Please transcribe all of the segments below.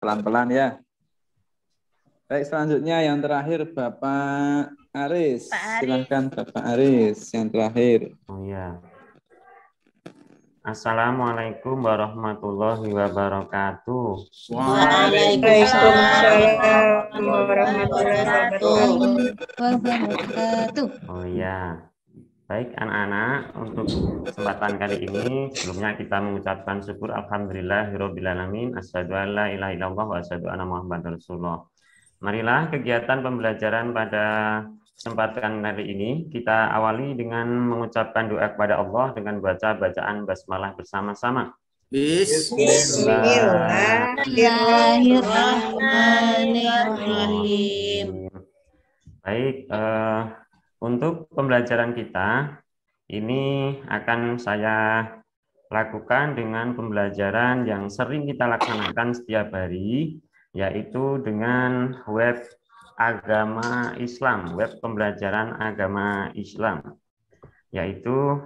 pelan-pelan ya. Baik, selanjutnya yang terakhir Bapak Aris. Pak Aris. Silahkan Bapak Aris yang terakhir. Oh ya. Assalamualaikum warahmatullahi wabarakatuh. Waalaikumsalam warahmatullahi wabarakatuh. Oh ya. Baik anak-anak, untuk kesempatan kali ini sebelumnya kita mengucapkan syukur alhamdulillahirabbil alamin, asyhadu an la ilaha illallah wa asyhadu anna muhammadar rasulullah. Marilah kegiatan pembelajaran pada kesempatan kali ini kita awali dengan mengucapkan doa kepada Allah dengan baca bacaan basmalah bersama-sama. Bismillahirrahmanirrahim. Baik, untuk pembelajaran kita ini akan saya lakukan dengan pembelajaran yang sering kita laksanakan setiap hari, yaitu dengan web agama Islam, web pembelajaran agama Islam, yaitu.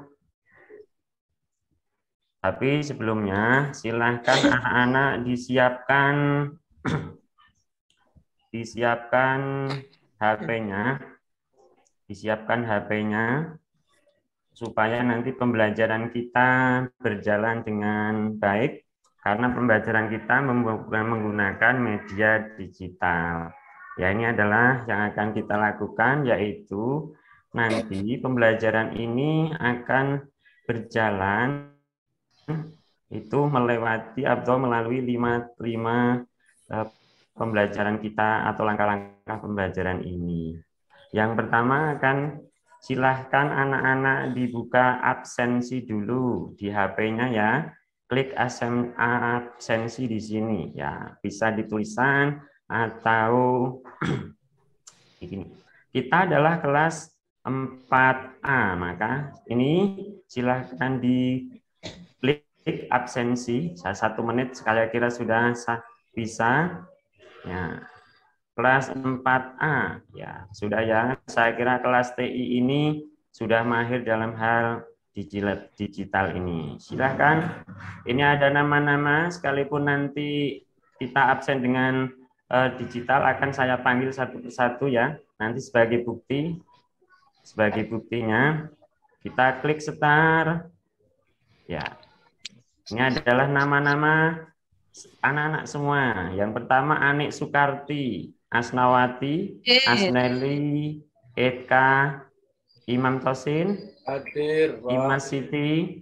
Tapi sebelumnya silahkan anak-anak disiapkan HP-nya, supaya nanti pembelajaran kita berjalan dengan baik, karena pembelajaran kita menggunakan media digital. Ya, ini adalah yang akan kita lakukan, yaitu nanti pembelajaran ini akan berjalan itu melewati atau melalui lima pembelajaran kita atau langkah-langkah pembelajaran ini. Yang pertama akan silahkan anak-anak dibuka absensi dulu di HP-nya ya. Klik absensi di sini ya, bisa ditulisan atau begini. Kita adalah kelas 4A, maka ini silahkan diklik absensi 1 menit, saya kira sudah bisa ya. Kelas 4A ya sudah ya, saya kira kelas TI ini sudah mahir dalam hal digital ini. Silahkan, ini ada nama-nama, sekalipun nanti kita absen dengan digital akan saya panggil satu persatu ya, nanti sebagai buktinya kita klik start ya. Ini adalah nama-nama anak-anak semua. Yang pertama Anik Sukarti, Asnawati, Asneli, Eka, Imam Tosin, hadir, Imas Siti,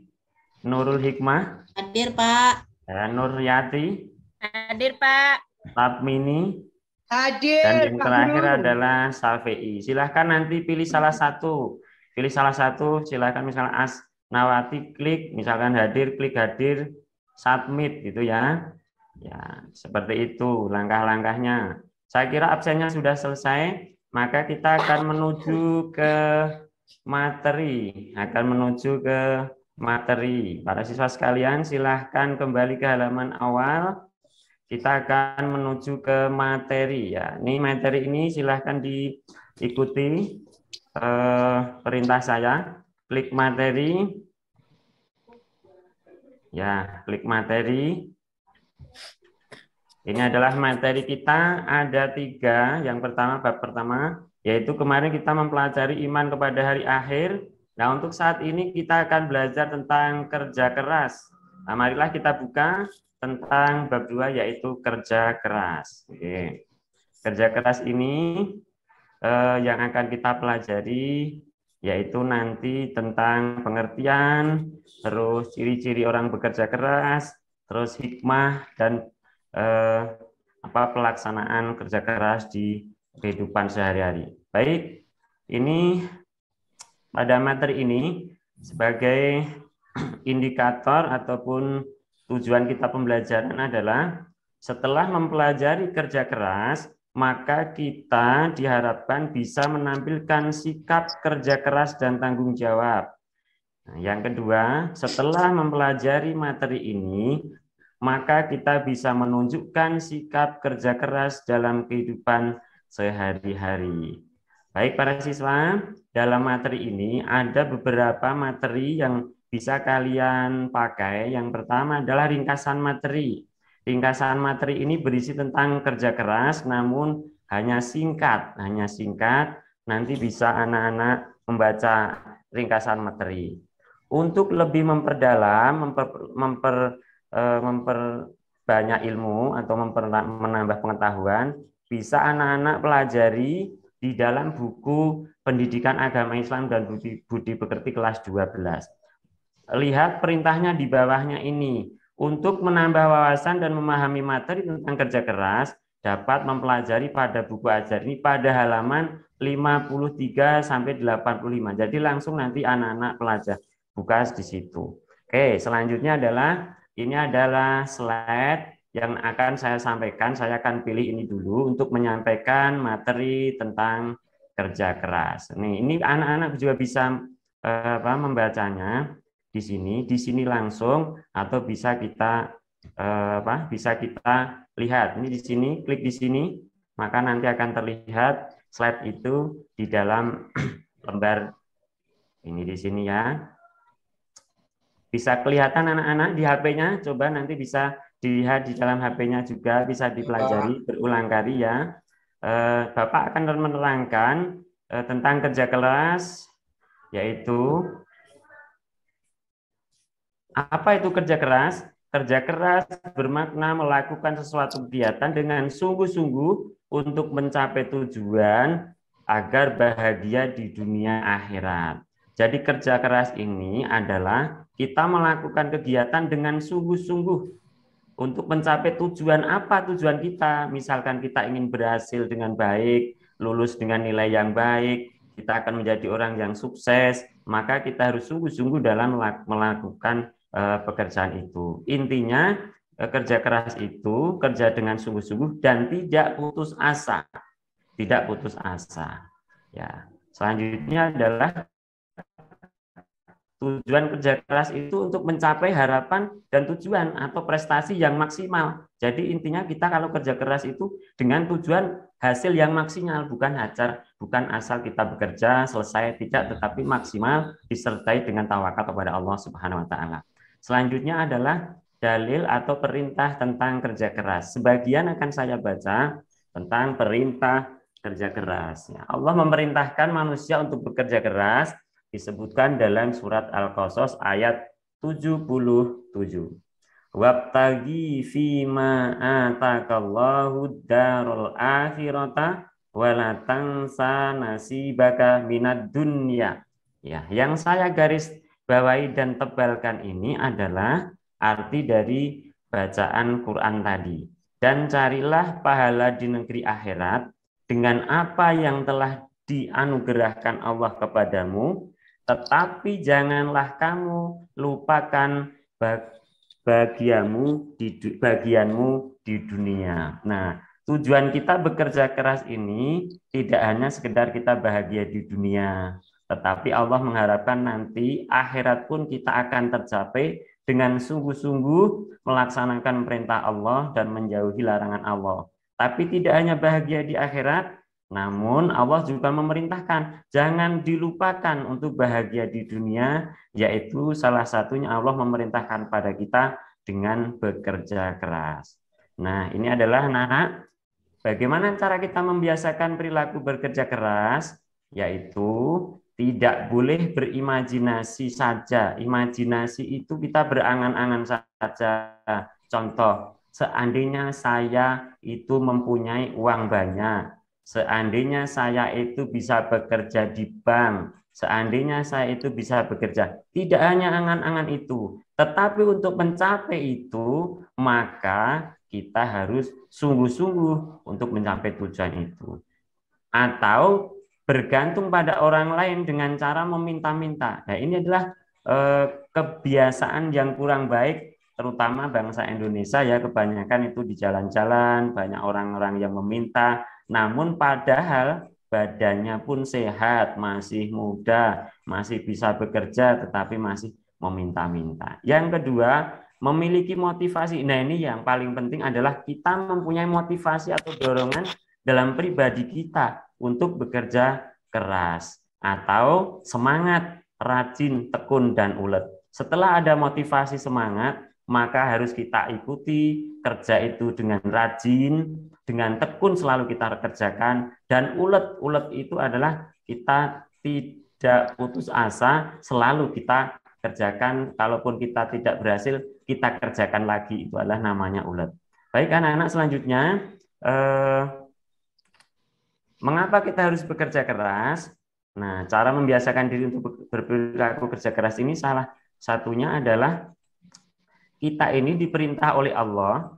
Nurul Hikmah, Hadir, Pak. Nuryati, Hadir, Pak. Tapmini, hadir, dan yang terakhir adalah Salvei. Silahkan nanti pilih salah satu. Silahkan misalnya Asnawati, klik misalkan hadir, klik hadir, submit gitu ya. Ya, seperti itu langkah-langkahnya. Saya kira absennya sudah selesai, maka kita akan menuju ke materi. Para siswa sekalian, silahkan kembali ke halaman awal. Kita akan menuju ke materi ya. Ini materi ini silahkan diikuti perintah saya. Klik materi. Ya, klik materi. Ini adalah materi kita, ada 3. Yang pertama, bab pertama, yaitu kemarin kita mempelajari iman kepada hari akhir. Nah, untuk saat ini kita akan belajar tentang kerja keras. Nah, marilah kita buka tentang bab 2, yaitu kerja keras. Oke. Kerja keras ini yang akan kita pelajari, yaitu nanti tentang pengertian, terus ciri-ciri orang bekerja keras, terus hikmah, dan pelaksanaan kerja keras di kehidupan sehari-hari. Baik, ini pada materi ini sebagai indikator ataupun tujuan kita pembelajaran adalah setelah mempelajari kerja keras, maka kita diharapkan bisa menampilkan sikap kerja keras dan tanggung jawab. Nah, yang kedua, setelah mempelajari materi ini, maka kita bisa menunjukkan sikap kerja keras dalam kehidupan sehari-hari. Baik para siswa, dalam materi ini ada beberapa materi yang bisa kalian pakai. Yang pertama adalah ringkasan materi. ringkasan materi ini berisi tentang kerja keras, namun hanya singkat. Nanti bisa anak-anak membaca ringkasan materi. Untuk lebih memperdalam, memperbanyak ilmu atau menambah pengetahuan, bisa anak-anak pelajari di dalam buku Pendidikan Agama Islam dan Budi Pekerti kelas 12. Lihat perintahnya di bawahnya ini. Untuk menambah wawasan dan memahami materi tentang kerja keras, dapat mempelajari pada buku ajar ini pada halaman 53 sampai 85. Jadi langsung nanti anak-anak pelajar buka di situ. Oke, selanjutnya ini adalah slide yang akan saya sampaikan. Saya akan pilih ini dulu untuk menyampaikan materi tentang kerja keras. Ini anak-anak juga bisa membacanya di sini langsung, atau bisa kita lihat. Ini di sini, klik di sini, maka nanti akan terlihat slide itu di dalam lembar ini di sini ya. Bisa kelihatan anak-anak di HP-nya, coba nanti bisa dilihat di dalam HP-nya juga, bisa dipelajari berulang kali ya. Bapak akan menerangkan tentang kerja keras, yaitu apa itu kerja keras? Kerja keras bermakna melakukan sesuatu kegiatan dengan sungguh-sungguh untuk mencapai tujuan agar bahagia di dunia akhirat. Jadi kerja keras ini adalah kita melakukan kegiatan dengan sungguh-sungguh untuk mencapai tujuan. Apa tujuan kita? Misalkan kita ingin berhasil dengan baik, lulus dengan nilai yang baik, kita akan menjadi orang yang sukses, maka kita harus sungguh-sungguh dalam melakukan pekerjaan itu. Intinya kerja keras itu kerja dengan sungguh-sungguh dan tidak putus asa. Tidak putus asa. Ya. Selanjutnya adalah tujuan kerja keras itu untuk mencapai harapan dan tujuan atau prestasi yang maksimal. Jadi intinya kita kalau kerja keras itu dengan tujuan hasil yang maksimal, bukan asal kita bekerja selesai, tidak, tetapi maksimal disertai dengan tawakal kepada Allah Subhanahu wa taala. Selanjutnya adalah dalil atau perintah tentang kerja keras. Sebagian akan saya baca tentang perintah kerja keras. Allah memerintahkan manusia untuk bekerja keras, disebutkan dalam surat Al-Qasas ayat 77. Wabtaghi fima atakallahu darul akhirata wala tansa nasibaka minad dunya. Ya, yang saya garis bawahi dan tebalkan ini adalah arti dari bacaan Quran tadi. Dan carilah pahala di negeri akhirat dengan apa yang telah dianugerahkan Allah kepadamu, tetapi janganlah kamu lupakan bagianmu di dunia. Nah, tujuan kita bekerja keras ini tidak hanya sekedar kita bahagia di dunia, tetapi Allah mengharapkan nanti akhirat pun kita akan tercapai dengan sungguh-sungguh melaksanakan perintah Allah dan menjauhi larangan Allah. Tapi tidak hanya bahagia di akhirat, namun Allah juga memerintahkan jangan dilupakan untuk bahagia di dunia, yaitu salah satunya Allah memerintahkan pada kita dengan bekerja keras. Nah, ini adalah anak-anak, bagaimana cara kita membiasakan perilaku bekerja keras, yaitu tidak boleh berimajinasi saja. Imajinasi itu kita berangan-angan saja. Contoh, seandainya saya itu mempunyai uang banyak, seandainya saya itu bisa bekerja di bank, seandainya saya itu bisa bekerja. Tidak hanya angan-angan itu, tetapi untuk mencapai itu, maka kita harus sungguh-sungguh untuk mencapai tujuan itu. Atau bergantung pada orang lain dengan cara meminta-minta. Nah, ini adalah kebiasaan yang kurang baik, terutama bangsa Indonesia ya, kebanyakan itu di jalan-jalan, banyak orang-orang yang meminta, namun padahal badannya pun sehat, masih muda, masih bisa bekerja, tetapi masih meminta-minta. Yang kedua, memiliki motivasi. Nah, ini yang paling penting adalah kita mempunyai motivasi atau dorongan dalam pribadi kita untuk bekerja keras atau semangat, rajin, tekun, dan ulet. Setelah ada motivasi semangat, maka harus kita ikuti. Kerja itu dengan rajin, dengan tekun selalu kita kerjakan. Dan ulet itu adalah kita tidak putus asa, selalu kita kerjakan. Kalaupun kita tidak berhasil, kita kerjakan lagi. Itu adalah namanya ulet. Baik, anak-anak, selanjutnya mengapa kita harus bekerja keras? Nah, cara membiasakan diri untuk berperilaku kerja keras ini salah satunya adalah kita ini diperintah oleh Allah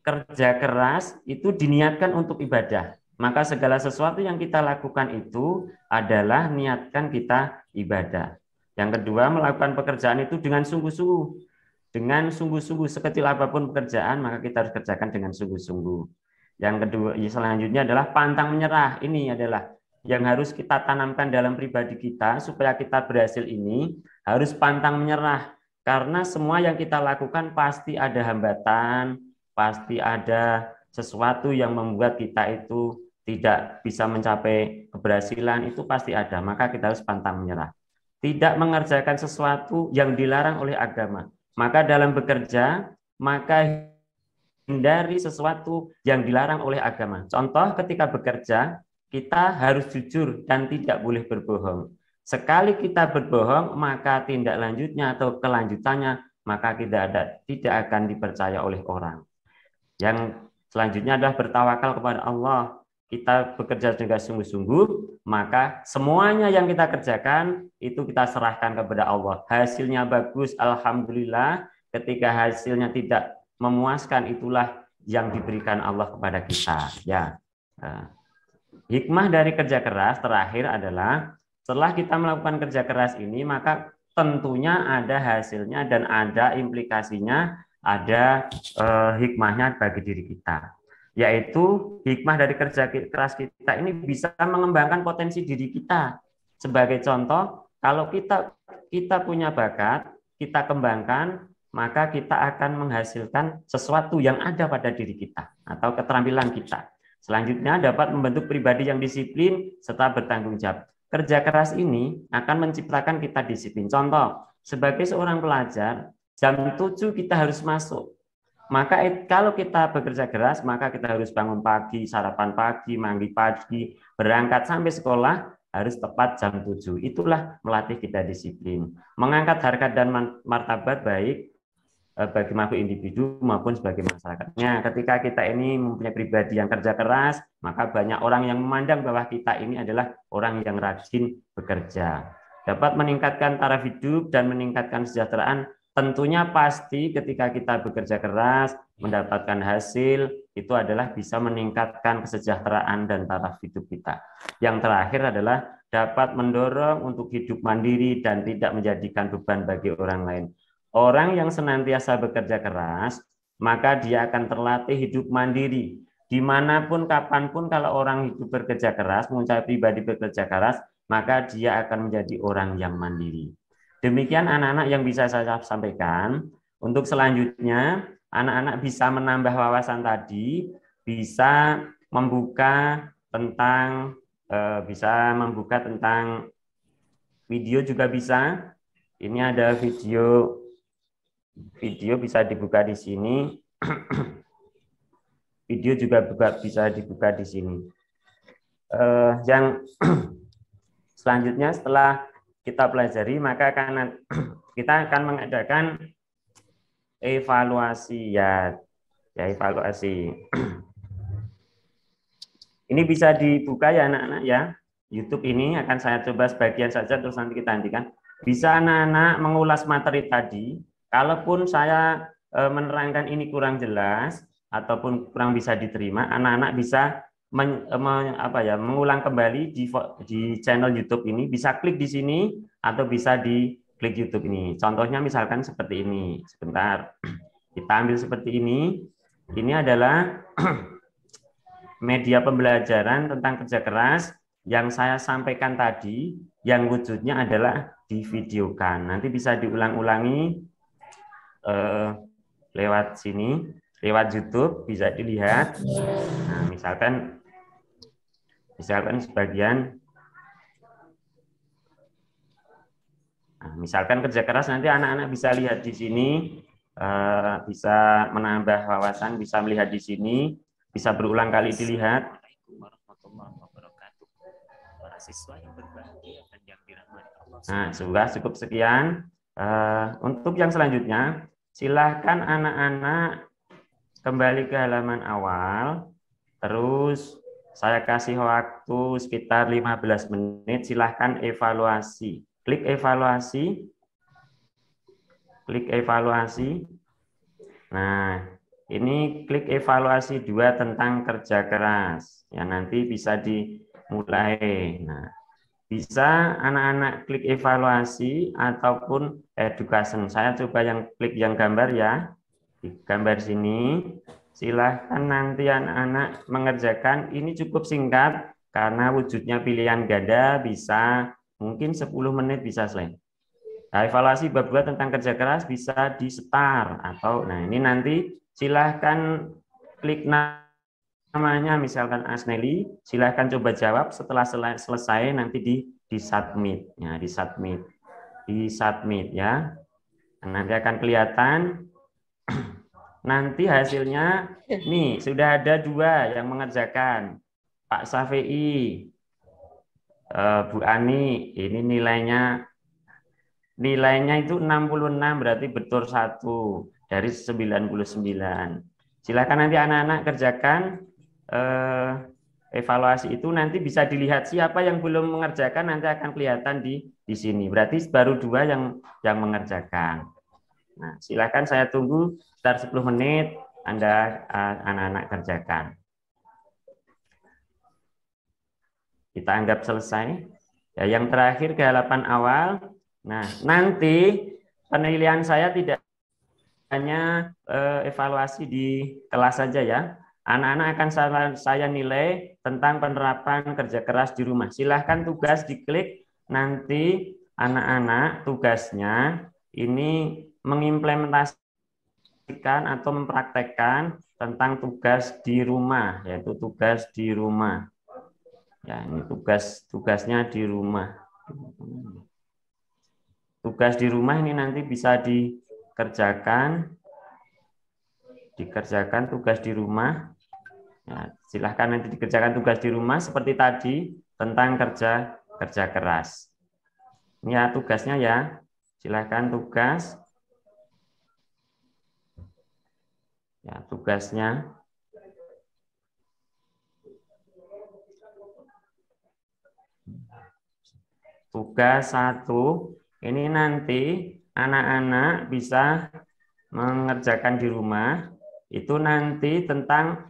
kerja keras itu diniatkan untuk ibadah. Maka segala sesuatu yang kita lakukan itu adalah niatkan kita ibadah. Yang kedua, melakukan pekerjaan itu dengan sungguh-sungguh. Dengan sungguh-sungguh, sekecil apapun pekerjaan, maka kita harus kerjakan dengan sungguh-sungguh. Yang kedua, selanjutnya adalah pantang menyerah. Ini adalah yang harus kita tanamkan dalam pribadi kita supaya kita berhasil ini, harus pantang menyerah. Karena semua yang kita lakukan pasti ada hambatan, pasti ada sesuatu yang membuat kita itu tidak bisa mencapai keberhasilan, itu pasti ada. Maka kita harus pantang menyerah. Tidak mengerjakan sesuatu yang dilarang oleh agama. Maka dalam bekerja, maka hindari sesuatu yang dilarang oleh agama. Contoh, ketika bekerja, kita harus jujur dan tidak boleh berbohong. Sekali kita berbohong, maka tindak lanjutnya atau kelanjutannya, maka tidak akan dipercaya oleh orang. Yang selanjutnya adalah bertawakal kepada Allah. Kita bekerja dengan sungguh-sungguh, maka semuanya yang kita kerjakan itu kita serahkan kepada Allah. Hasilnya bagus, alhamdulillah. Ketika hasilnya tidak memuaskan, itulah yang diberikan Allah kepada kita. Ya. Hikmah dari kerja keras terakhir adalah setelah kita melakukan kerja keras ini, maka tentunya ada hasilnya dan ada implikasinya, ada hikmahnya bagi diri kita. Yaitu hikmah dari kerja keras kita ini bisa mengembangkan potensi diri kita. Sebagai contoh, kalau kita punya bakat, kita kembangkan, maka kita akan menghasilkan sesuatu yang ada pada diri kita atau keterampilan kita. Selanjutnya dapat membentuk pribadi yang disiplin serta bertanggung jawab. Kerja keras ini akan menciptakan kita disiplin. Contoh, sebagai seorang pelajar, jam 7 kita harus masuk. Maka kalau kita bekerja keras, maka kita harus bangun pagi, sarapan pagi, mandi pagi, berangkat sampai sekolah harus tepat jam 7. Itulah melatih kita disiplin. Mengangkat harkat dan martabat baik bagi makhluk individu maupun sebagai masyarakatnya. Ketika kita ini mempunyai pribadi yang kerja keras, maka banyak orang yang memandang bahwa kita ini adalah orang yang rajin bekerja. Dapat meningkatkan taraf hidup dan meningkatkan kesejahteraan. Tentunya pasti ketika kita bekerja keras, mendapatkan hasil, itu adalah bisa meningkatkan kesejahteraan dan taraf hidup kita. Yang terakhir adalah dapat mendorong untuk hidup mandiri dan tidak menjadikan beban bagi orang lain. Orang yang senantiasa bekerja keras, maka dia akan terlatih hidup mandiri. Dimanapun, kapanpun, kalau orang hidup bekerja keras, mempunyai pribadi bekerja keras, maka dia akan menjadi orang yang mandiri. Demikian anak-anak yang bisa saya sampaikan. Untuk selanjutnya, anak-anak bisa menambah wawasan tadi, bisa membuka tentang video juga bisa. Ini ada video bisa dibuka di sini. Video juga bisa dibuka di sini. Yang selanjutnya setelah kita pelajari, maka kita akan mengadakan evaluasi ya evaluasi. Ini bisa dibuka ya anak-anak ya. YouTube ini akan saya coba sebagian saja terus nanti kita hentikan. Bisa anak-anak mengulas materi tadi. Kalaupun saya menerangkan ini kurang jelas ataupun kurang bisa diterima, anak-anak bisa mengulang kembali di channel YouTube ini, bisa klik di sini atau bisa di klik YouTube ini. Contohnya misalkan seperti ini. Sebentar, kita ambil seperti ini. Ini adalah media pembelajaran tentang kerja keras yang saya sampaikan tadi, yang wujudnya adalah divideokan. Nanti bisa diulang-ulangi lewat sini, lewat YouTube bisa dilihat. Nah, misalkan sebagian Nah, misalkan kerja keras nanti anak-anak bisa lihat di sini, bisa menambah wawasan, bisa melihat di sini, bisa berulang kali dilihat. Nah, sudah cukup sekian. Untuk yang selanjutnya, silahkan anak-anak kembali ke halaman awal. Terus saya kasih waktu sekitar 15 menit. Silahkan evaluasi. Klik evaluasi. Klik evaluasi. Nah, ini klik evaluasi 2 tentang kerja keras. Ya, nanti bisa dimulai. Nah, bisa anak-anak klik evaluasi ataupun education. Saya coba yang klik yang gambar ya. Di gambar sini. Silahkan nanti anak-anak mengerjakan. Ini cukup singkat karena wujudnya pilihan ganda, bisa mungkin 10 menit bisa selesai. Nah, evaluasi bab 2 tentang kerja keras bisa di start atau nah ini nanti silahkan klik namanya misalkan Asneli, silahkan coba jawab setelah selesai nanti di submit ya, di submit ya. Nah, nanti akan kelihatan nanti hasilnya nih sudah ada 2 yang mengerjakan, Pak Safei, Bu Ani, ini nilainya itu 66, berarti betul 1 dari 99. Silakan nanti anak-anak kerjakan evaluasi itu, nanti bisa dilihat siapa yang belum mengerjakan, nanti akan kelihatan di sini. Berarti baru 2 yang mengerjakan. Nah, silakan saya tunggu sekitar 10 menit Anda anak-anak kerjakan. Kita anggap selesai. Ya, yang terakhir ke halaman awal. Nah, nanti penilaian saya tidak hanya evaluasi di kelas saja ya. Anak-anak akan saya nilai tentang penerapan kerja keras di rumah. Silahkan tugas diklik, nanti anak-anak tugasnya ini mengimplementasikan atau mempraktekkan tentang tugas di rumah, yaitu tugas di rumah. Ya, ini tugasnya di rumah. Tugas di rumah ini nanti bisa dikerjakan tugas di rumah. Ya, silahkan nanti dikerjakan tugas di rumah seperti tadi tentang kerja keras. Ini ya tugasnya ya. Silahkan tugas. Ya, tugasnya. Tugas 1, ini nanti anak-anak bisa mengerjakan di rumah, itu nanti tentang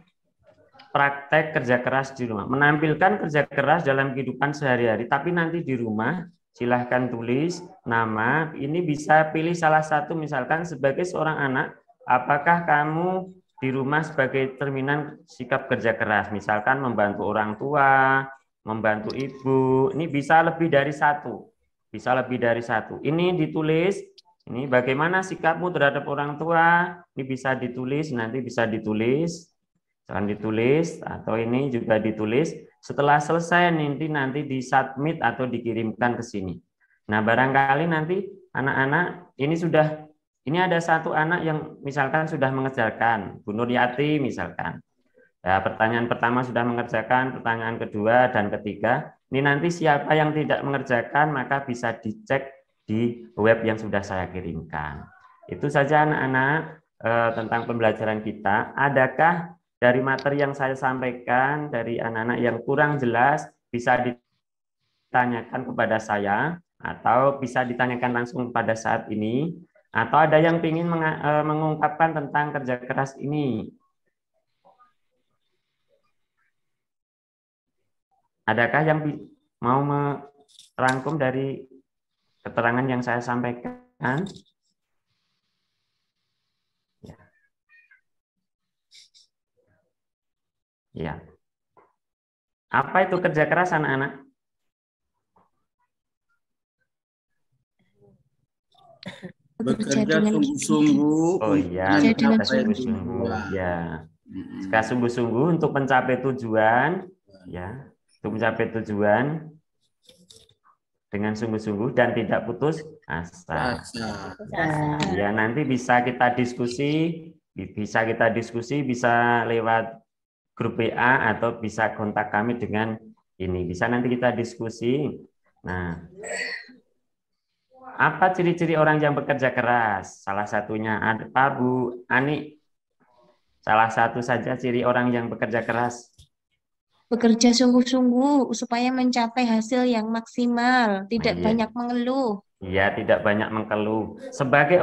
praktek kerja keras di rumah. Menampilkan kerja keras dalam kehidupan sehari-hari, tapi nanti di rumah silahkan tulis nama, ini bisa pilih salah satu, misalkan sebagai seorang anak, apakah kamu di rumah sebagai cerminan sikap kerja keras, misalkan membantu orang tua, membantu ibu, ini bisa lebih dari 1. Bisa lebih dari 1. Ini ditulis, ini bagaimana sikapmu terhadap orang tua, ini bisa ditulis, nanti bisa ditulis, jangan ditulis, atau ini juga ditulis. Setelah selesai nanti disubmit atau dikirimkan ke sini. Nah, barangkali nanti anak-anak ini ada 1 anak yang misalkan sudah mengerjakan, Bu Nuryati misalkan. Ya, pertanyaan pertama sudah mengerjakan, pertanyaan kedua dan ketiga. Ini nanti siapa yang tidak mengerjakan maka bisa dicek di web yang sudah saya kirimkan. Itu saja anak-anak tentang pembelajaran kita. Adakah dari materi yang saya sampaikan dari anak-anak yang kurang jelas bisa ditanyakan kepada saya atau bisa ditanyakan langsung pada saat ini, atau ada yang ingin mengungkapkan tentang kerja keras ini? Adakah yang mau merangkum dari keterangan yang saya sampaikan? Ya. Ya. Apa itu kerja keras, anak-anak? Bekerja sungguh-sungguh. Oh iya, bekerja sungguh-sungguh. Ya. Jika sungguh-sungguh untuk mencapai tujuan, ya. Untuk mencapai tujuan. dengan sungguh-sungguh dan tidak putus asa. Asa. Ya, nanti bisa kita diskusi, bisa lewat grup WA atau bisa kontak kami dengan ini. Bisa nanti kita diskusi. Nah, apa ciri-ciri orang yang bekerja keras? Salah satunya apa, Bu Ani? Salah satu saja ciri orang yang bekerja keras. Bekerja sungguh-sungguh supaya mencapai hasil yang maksimal, tidak Iya. banyak mengeluh. Ya, tidak banyak mengeluh. Sebagai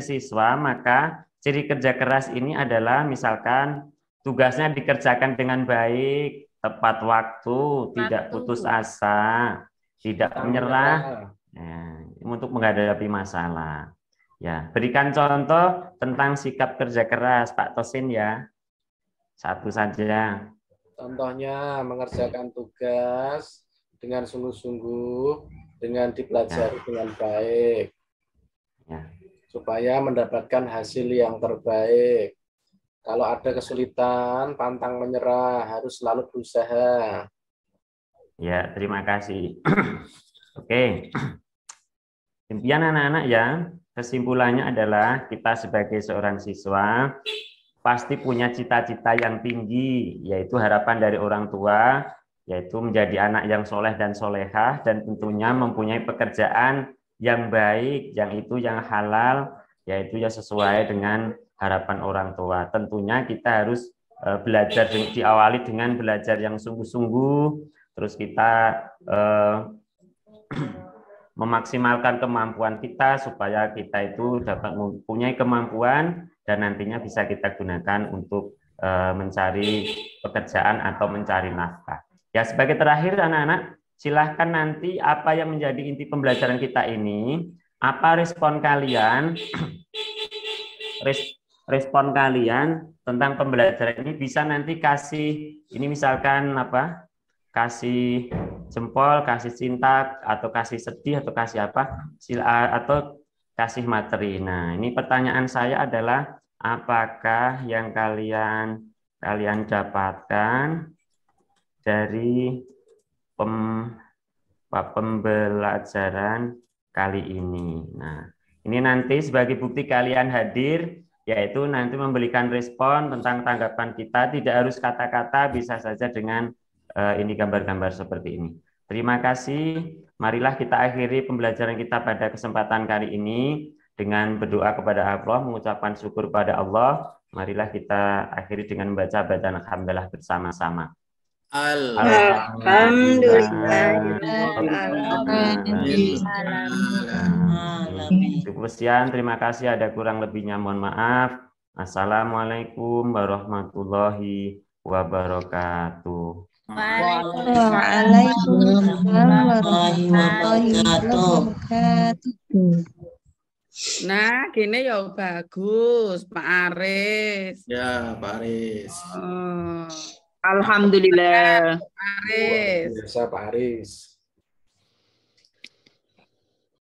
siswa, maka ciri kerja keras ini adalah misalkan tugasnya dikerjakan dengan baik, tepat waktu, tidak putus asa, tidak menyerah, ya, untuk menghadapi masalah. Ya, berikan contoh tentang sikap kerja keras, Pak Tosin ya. Satu saja. Contohnya mengerjakan tugas dengan sungguh-sungguh, dengan dipelajari dengan baik, Ya. supaya mendapatkan hasil yang terbaik. Kalau ada kesulitan, pantang menyerah, harus selalu berusaha. Ya, terima kasih. Oke. Impian anak-anak ya, kesimpulannya adalah kita sebagai seorang siswa pasti punya cita-cita yang tinggi, yaitu harapan dari orang tua, yaitu menjadi anak yang soleh dan solehah, dan tentunya mempunyai pekerjaan yang baik, yang halal, yaitu ya sesuai dengan harapan orang tua. Tentunya kita harus belajar, diawali dengan belajar yang sungguh-sungguh, terus kita memaksimalkan kemampuan kita supaya kita itu dapat mempunyai kemampuan dan nantinya bisa kita gunakan untuk mencari pekerjaan atau mencari nafkah. Ya, sebagai terakhir anak-anak, silahkan nanti apa yang menjadi inti pembelajaran kita ini, apa respon kalian, respon kalian tentang pembelajaran ini bisa nanti kasih, ini misalkan apa, kasih jempol, kasih cinta, atau kasih sedih, atau kasih apa, atau kasih materi. Nah, ini pertanyaan saya adalah, apakah yang kalian dapatkan dari pembelajaran kali ini? Nah, ini nanti sebagai bukti kalian hadir, yaitu nanti memberikan respon tentang tanggapan kita, tidak harus kata-kata, bisa saja dengan ini gambar-gambar seperti ini. Terima kasih. Marilah kita akhiri pembelajaran kita pada kesempatan kali ini dengan berdoa kepada Allah, mengucapkan syukur pada Allah. Marilah kita akhiri dengan membaca bacaan alhamdulillah bersama-sama. Cukup sekian, terima kasih. Ada kurang lebihnya mohon maaf. Assalamualaikum warahmatullahi wabarakatuh. Waalaikumsalam warahmatullahi wabarakatuh. Nah, gini ya bagus, Pak Aris. Ya, Pak Aris. Oh, Alhamdulillah. Pak Aris. Biasa Pak Aris.